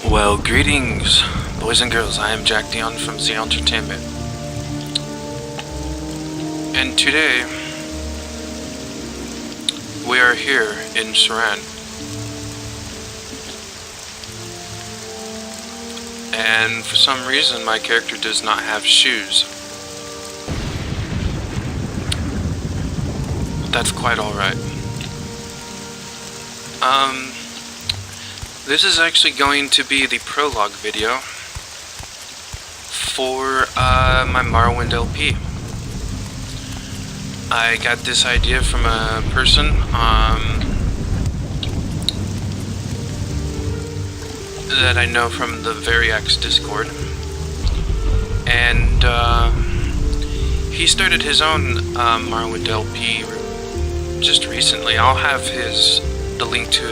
Well, greetings, boys and girls. I am Jack Dion from Z Entertainment. And today, we are here in Saran. And for some reason, my character does not have shoes. That's quite alright. This is actually going to be the prologue video for my Morrowind LP. I got this idea from a person that I know from the Variax Discord, and he started his own Morrowind LP just recently. I'll have the link to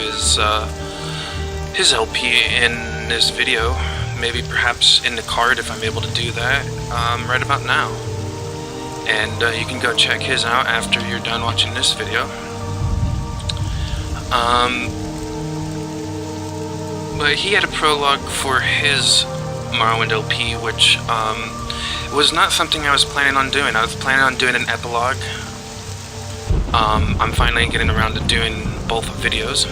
his LP in this video, maybe perhaps in the card if I'm able to do that right about now. And you can go check his out after you're done watching this video. But he had a prologue for his Morrowind LP, which was not something I was planning on doing. I was planning on doing an epilogue. I'm finally getting around to doing both videos.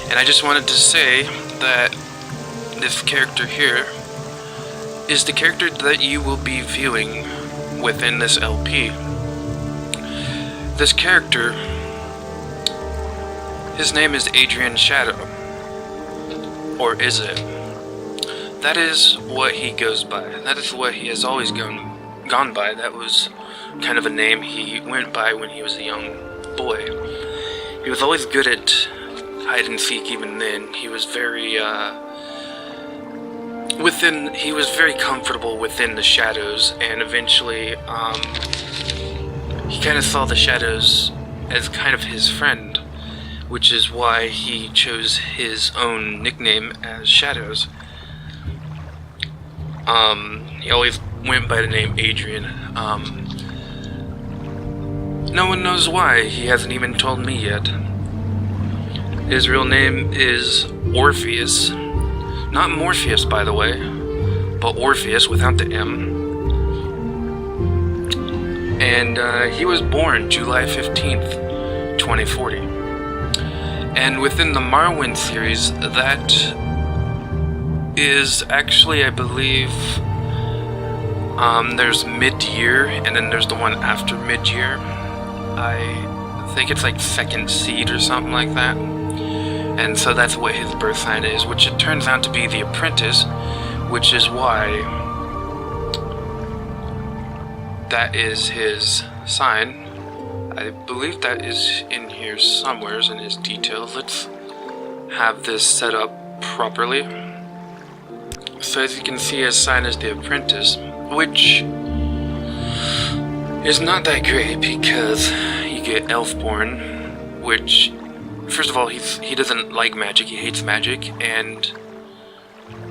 And I just wanted to say that this character here is the character that you will be viewing within this LP. This character, his name is Adrian Shadow. Or is it? That is what he goes by. That is what he has always gone by. That was kind of a name he went by when he was a young boy. He was always good at hide and seek. Even then, he was very he was very comfortable within the shadows, and eventually he kind of saw the shadows as kind of his friend, which is why he chose his own nickname as Shadows. He always went by the name Adrian. No one knows why. He hasn't even told me yet. His real name is Orpheus. Not Morpheus, by the way, but Orpheus without the M. And he was born July 15th, 2040. And within the Morrowind series, that is actually, I believe, there's mid-year, and then there's the one after mid-year. I think it's like Second Seed or something like that. And so that's what his birth sign is, which it turns out to be the Apprentice, which is why that is his sign. I believe that is in here somewhere in his details. Let's have this set up properly. So as you can see, his sign is the Apprentice, which is not that great because you get Elfborn, which, first of all, he doesn't like magic, he hates magic, and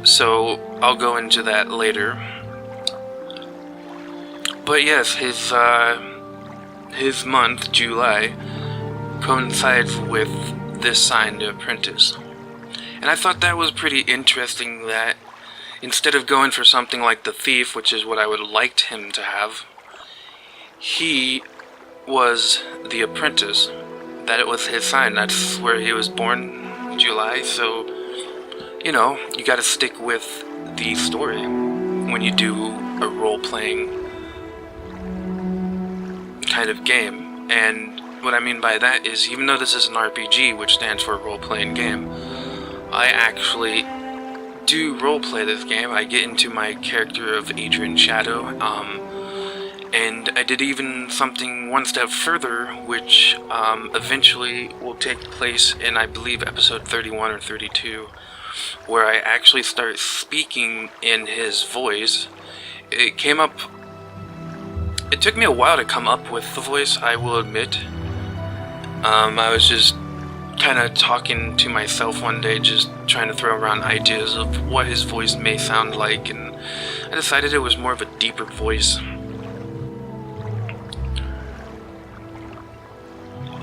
so I'll go into that later. But yes, his month, July, coincides with this sign, the Apprentice. And I thought that was pretty interesting that instead of going for something like the Thief, which is what I would have liked him to have, he was the Apprentice. That it was his sign. That's where he was born, July, so, you know, you gotta stick with the story when you do a role-playing kind of game. And what I mean by that is, even though this is an RPG, which stands for role-playing game, I actually do role-play this game. I get into my character of Adrian Shadow, and I did even something one step further, which eventually will take place in, I believe, episode 31 or 32, where I actually start speaking in his voice. It took me a while to come up with the voice, I will admit. I was just kind of talking to myself one day, just trying to throw around ideas of what his voice may sound like, and I decided it was more of a deeper voice.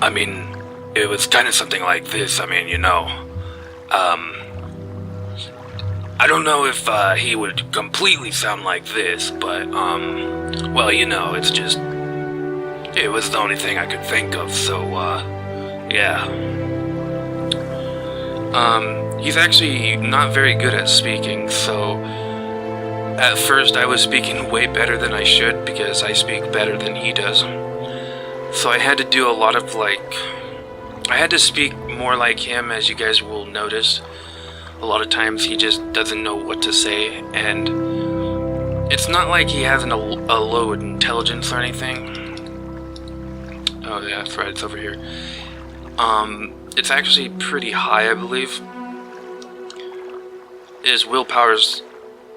I mean, it was kind of something like this. I mean, you know, I don't know if he would completely sound like this, but, well, you know, it's just, it was the only thing I could think of, so, yeah. He's actually not very good at speaking, so at first I was speaking way better than I should because I speak better than he does. So I had to do a lot of, like, I had to speak more like him, as you guys will notice. A lot of times he just doesn't know what to say, and it's not like he has a low intelligence or anything. Oh yeah, that's right, it's over here. It's actually pretty high, I believe. His willpower's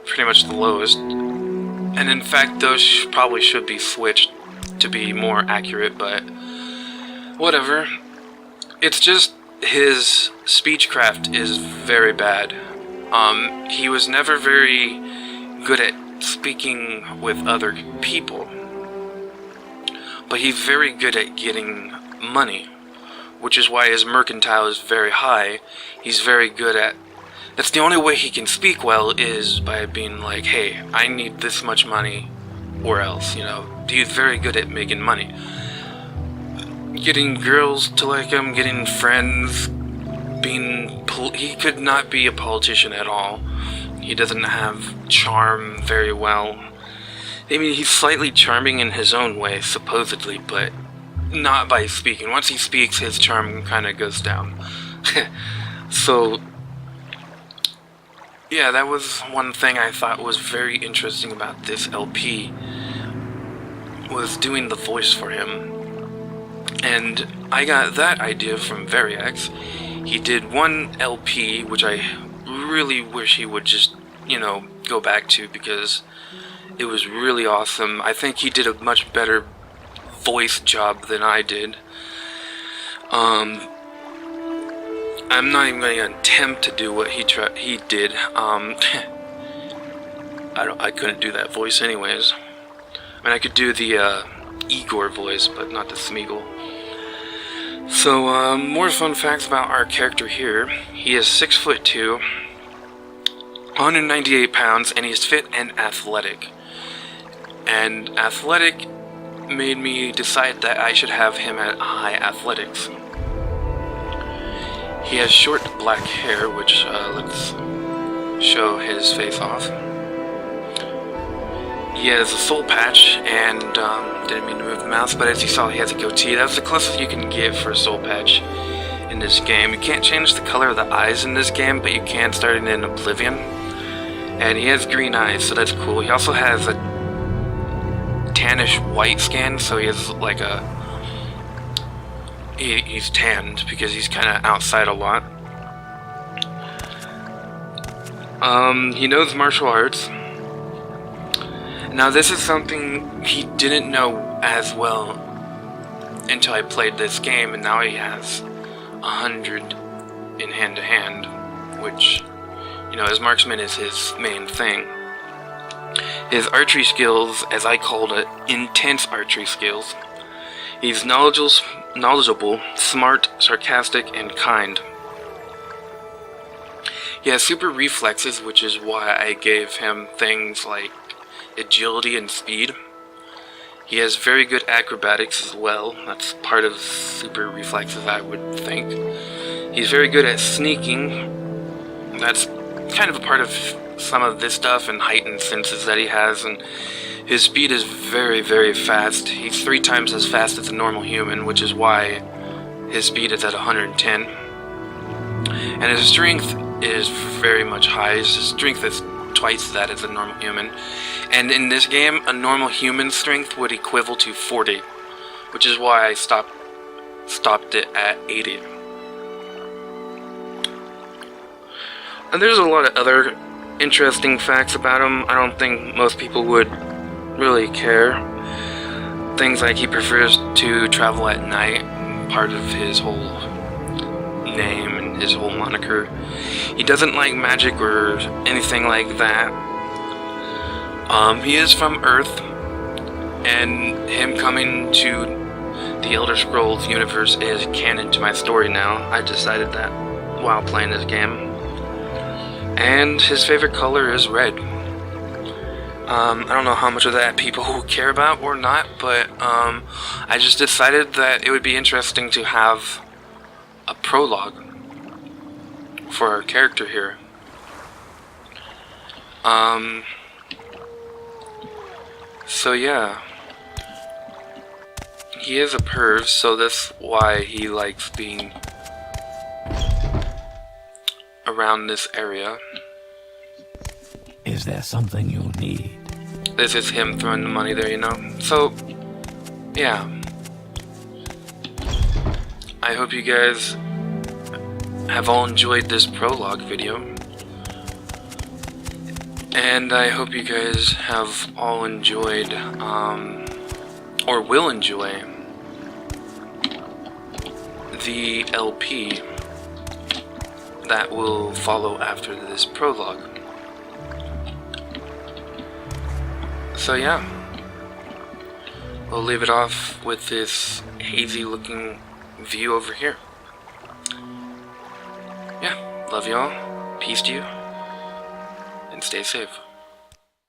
pretty much the lowest, and in fact those probably should be switched to be more accurate, but whatever. It's just his speechcraft is very bad. He was never very good at speaking with other people, but he's very good at getting money, which is why his mercantile is very high. He's very good at, that's the only way he can speak well, is by being like, hey, I need this much money or else, you know. He's very good at making money. Getting girls to like him, getting friends, he could not be a politician at all. He doesn't have charm very well. I mean, he's slightly charming in his own way, supposedly, but not by speaking. Once he speaks, his charm kind of goes down. So, yeah, that was one thing I thought was very interesting about this LP, was doing the voice for him. And I got that idea from Variax. He did one LP, which I really wish he would just, you know, go back to, because it was really awesome. I think he did a much better voice job than I did. I'm not even going to attempt to do what he did. I couldn't do that voice anyways. I mean, I could do the Igor voice, but not the Smeagol. So, more fun facts about our character here. He is 6'2", 198 pounds, and he's fit and athletic. And athletic made me decide that I should have him at high athletics. He has short black hair, which, let's show his face off. He has a soul patch, and, didn't mean to move the mouse, but as you saw, he has a goatee. That's the closest you can get for a soul patch in this game. You can't change the color of the eyes in this game, but you can starting in Oblivion. And he has green eyes, so that's cool. He also has a tannish white skin, so he has like a... He's tanned because he's kind of outside a lot. He knows martial arts. Now this is something he didn't know as well until I played this game, and now he has 100 in hand-to-hand, which, you know, his marksman is his main thing. His archery skills, as I called it, intense archery skills. He's knowledgeable, smart, sarcastic, and kind. He has super reflexes, which is why I gave him things like agility and speed. He has very good acrobatics as well. That's part of super reflexes, I would think. He's very good at sneaking. That's kind of a part of some of this stuff and heightened senses that he has, and his speed is very, very fast. He's 3 times as fast as a normal human, which is why his speed is at 110. And his strength is very much high. His strength is twice that as a normal human. And in this game, a normal human strength would equivalent to 40, which is why I stopped it at 80. And there's a lot of other interesting facts about him. I don't think most people would really care. Things like he prefers to travel at night, part of his whole name and his whole moniker. He doesn't like magic or anything like that. He is from Earth, and him coming to the Elder Scrolls universe is canon to my story now. I decided that while playing this game. And his favorite color is red. I don't know how much of that people care about or not, but I just decided that it would be interesting to have a prologue for our character here. So yeah. He is a perv, so that's why he likes being around this area. Is there something you need? This is him throwing the money there, you know? So, yeah. I hope you guys have all enjoyed this prologue video. And I hope you guys have all enjoyed, or will enjoy, the LP that will follow after this prologue. So yeah, we'll leave it off with this hazy looking view over here. Yeah, love y'all, peace to you, and stay safe.